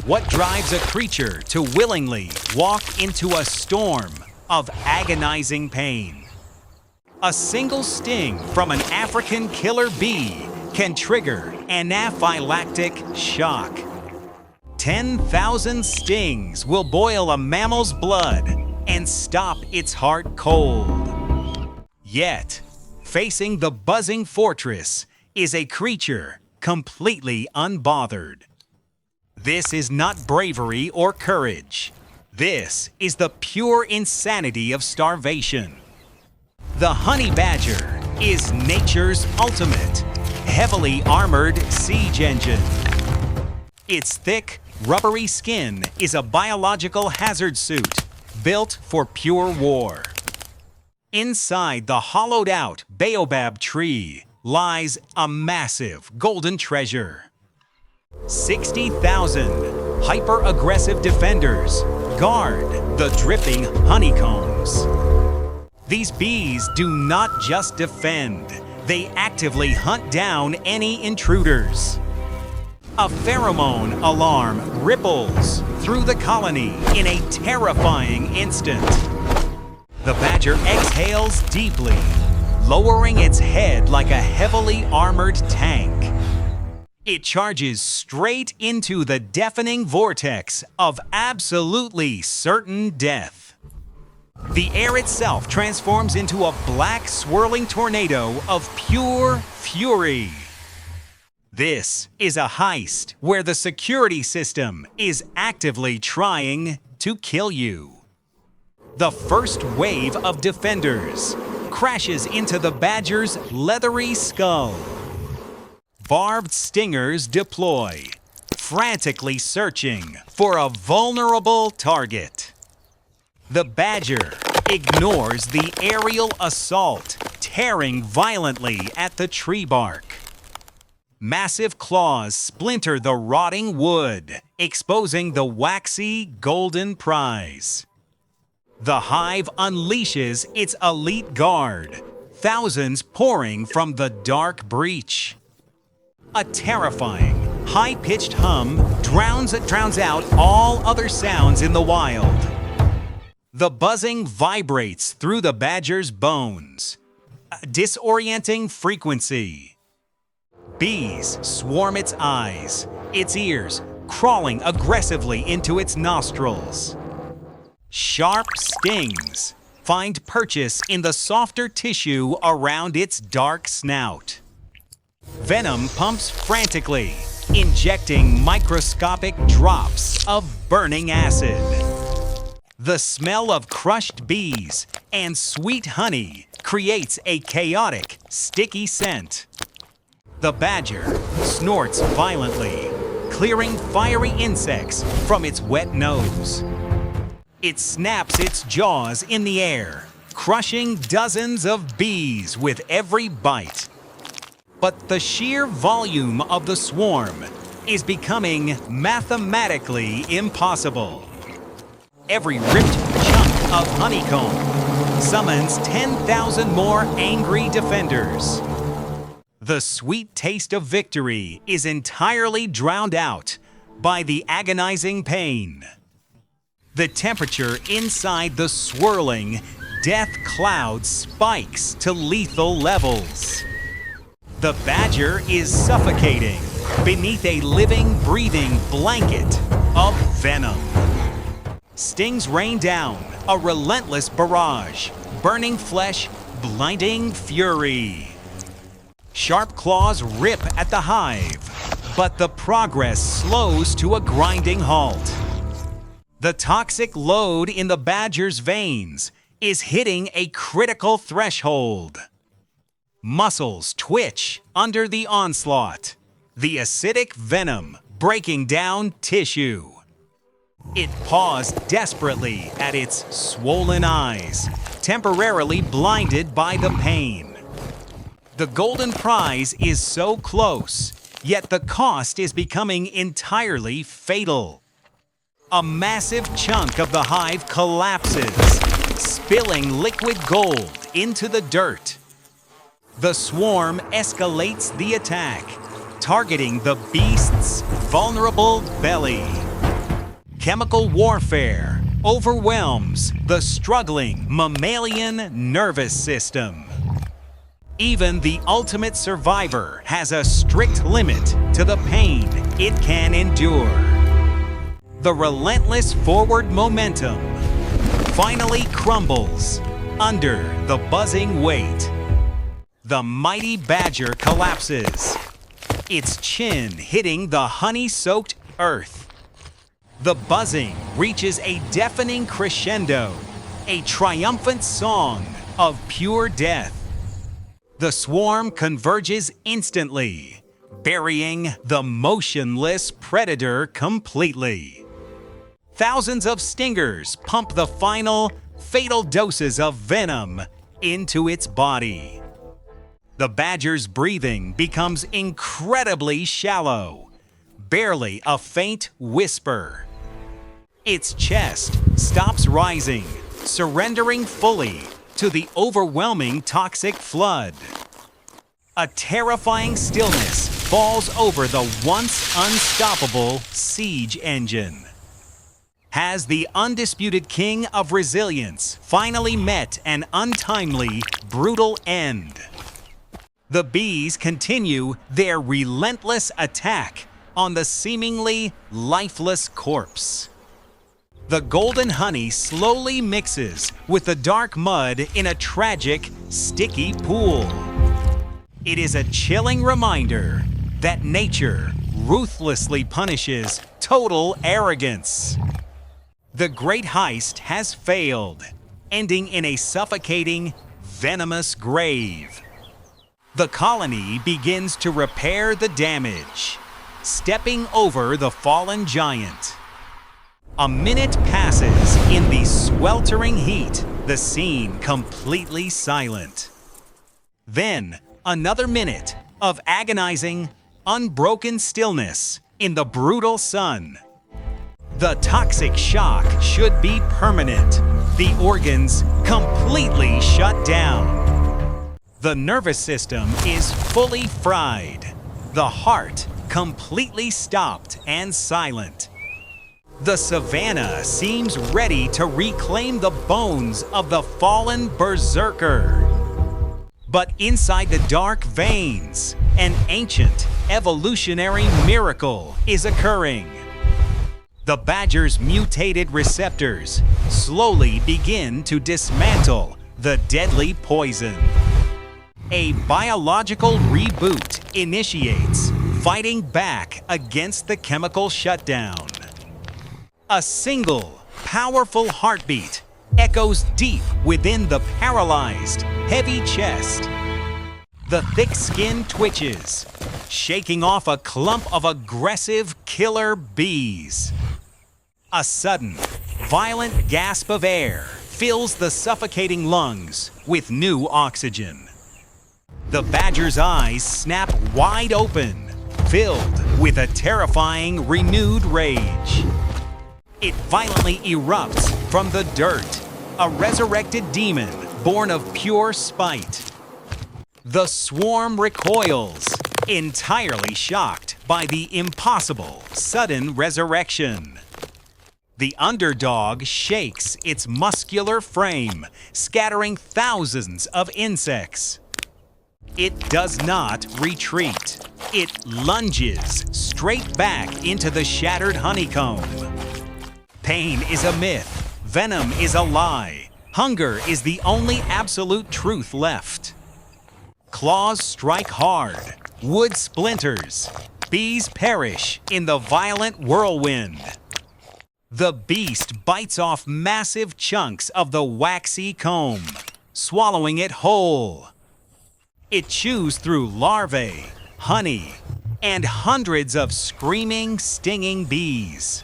What drives a creature to willingly walk into a storm of agonizing pain? A single sting from an African killer bee can trigger anaphylactic shock. 10,000 stings will boil a mammal's blood and stop its heart cold. Yet, facing the buzzing fortress is a creature completely unbothered. This is not bravery or courage. This is the pure insanity of starvation. The honey badger is nature's ultimate, heavily armored siege engine. Its thick, rubbery skin is a biological hazard suit built for pure war. Inside the hollowed-out Baobab tree lies a massive golden treasure. 60,000 hyper-aggressive defenders guard the dripping honeycombs. These bees do not just defend, they actively hunt down any intruders. A pheromone alarm ripples through the colony in a terrifying instant. The badger exhales deeply, lowering its head like a heavily armored tank. It charges straight into the deafening vortex of absolutely certain death. The air itself transforms into a black, swirling tornado of pure fury. This is a heist where the security system is actively trying to kill you. The first wave of defenders crashes into the badger's leathery skull. Barbed stingers deploy, frantically searching for a vulnerable target. The badger ignores the aerial assault, tearing violently at the tree bark. Massive claws splinter the rotting wood, exposing the waxy golden prize. The hive unleashes its elite guard, thousands pouring from the dark breach. A terrifying, high-pitched hum drowns out all other sounds in the wild. The buzzing vibrates through the badger's bones, a disorienting frequency. Bees swarm its eyes, its ears crawling aggressively into its nostrils. Sharp stings find purchase in the softer tissue around its dark snout. Venom pumps frantically, injecting microscopic drops of burning acid. The smell of crushed bees and sweet honey creates a chaotic, sticky scent. The badger snorts violently, clearing fiery insects from its wet nose. It snaps its jaws in the air, crushing dozens of bees with every bite. But the sheer volume of the swarm is becoming mathematically impossible. Every ripped chunk of honeycomb summons 10,000 more angry defenders. The sweet taste of victory is entirely drowned out by the agonizing pain. The temperature inside the swirling death cloud spikes to lethal levels. The badger is suffocating beneath a living, breathing blanket of venom. Stings rain down, a relentless barrage, burning flesh, blinding fury. Sharp claws rip at the hive, but the progress slows to a grinding halt. The toxic load in the badger's veins is hitting a critical threshold. Muscles twitch under the onslaught, the acidic venom breaking down tissue. It paws desperately at its swollen eyes, temporarily blinded by the pain. The golden prize is so close, yet the cost is becoming entirely fatal. A massive chunk of the hive collapses, spilling liquid gold into the dirt. The swarm escalates the attack, targeting the beast's vulnerable belly. chemical warfare overwhelms the struggling mammalian nervous system. Even the ultimate survivor has a strict limit to the pain it can endure. The relentless forward momentum finally crumbles under the buzzing weight. The mighty badger collapses, its chin hitting the honey-soaked earth. The buzzing reaches a deafening crescendo, a triumphant song of pure death. The swarm converges instantly, burying the motionless predator completely. Thousands of stingers pump the final, fatal doses of venom into its body. The badger's breathing becomes incredibly shallow, barely a faint whisper. Its chest stops rising, surrendering fully to the overwhelming toxic flood. A terrifying stillness falls over the once unstoppable siege engine. Has the undisputed king of resilience finally met an untimely, brutal end? The bees continue their relentless attack on the seemingly lifeless corpse. The golden honey slowly mixes with the dark mud in a tragic, sticky pool. It is a chilling reminder that nature ruthlessly punishes total arrogance. The great heist has failed, ending in a suffocating, venomous grave. The colony begins to repair the damage, stepping over the fallen giant. A minute passes in the sweltering heat, the scene completely silent. Then, another minute of agonizing, unbroken stillness in the brutal sun. The toxic shock should be permanent, the organs completely shut down. The nervous system is fully fried, the heart completely stopped and silent. The savanna seems ready to reclaim the bones of the fallen berserker. But inside the dark veins, an ancient evolutionary miracle is occurring. The badger's mutated receptors slowly begin to dismantle the deadly poison. A biological reboot initiates, fighting back against the chemical shutdown. A single, powerful heartbeat echoes deep within the paralyzed, heavy chest. The thick skin twitches, shaking off a clump of aggressive killer bees. A sudden, violent gasp of air fills the suffocating lungs with new oxygen. The badger's eyes snap wide open, filled with a terrifying, renewed rage. It violently erupts from the dirt, a resurrected demon born of pure spite. The swarm recoils, entirely shocked by the impossible, sudden resurrection. The underdog shakes its muscular frame, scattering thousands of insects. It does not retreat. It lunges straight back into the shattered honeycomb. Pain is a myth, venom is a lie, hunger is the only absolute truth left. Claws strike hard, wood splinters, bees perish in the violent whirlwind. The beast bites off massive chunks of the waxy comb, swallowing it whole. It chews through larvae, honey, and hundreds of screaming, stinging bees.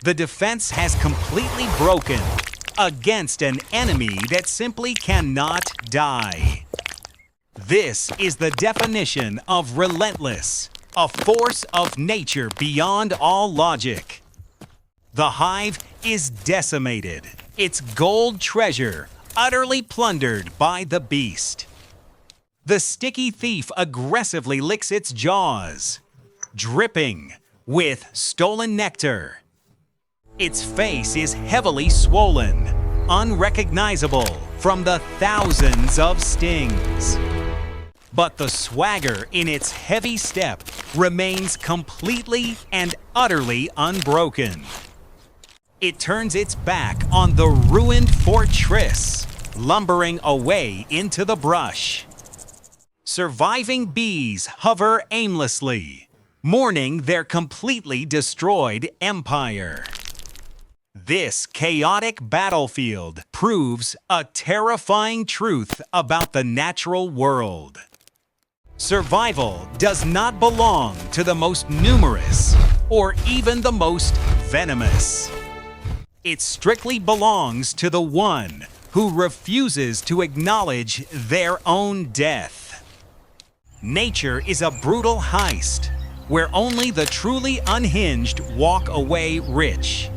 The defense has completely broken against an enemy that simply cannot die. This is the definition of relentless, a force of nature beyond all logic. The hive is decimated, its gold treasure utterly plundered by the beast. The sticky thief aggressively licks its jaws, dripping with stolen nectar. Its face is heavily swollen, unrecognizable from the thousands of stings. But the swagger in its heavy step remains completely and utterly unbroken. It turns its back on the ruined fortress, lumbering away into the brush. Surviving bees hover aimlessly, mourning their completely destroyed empire. This chaotic battlefield proves a terrifying truth about the natural world. Survival does not belong to the most numerous or even the most venomous. It strictly belongs to the one who refuses to acknowledge their own death. Nature is a brutal heist where only the truly unhinged walk away rich.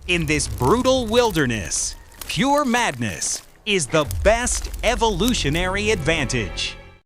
In this brutal wilderness, pure madness is the best evolutionary advantage.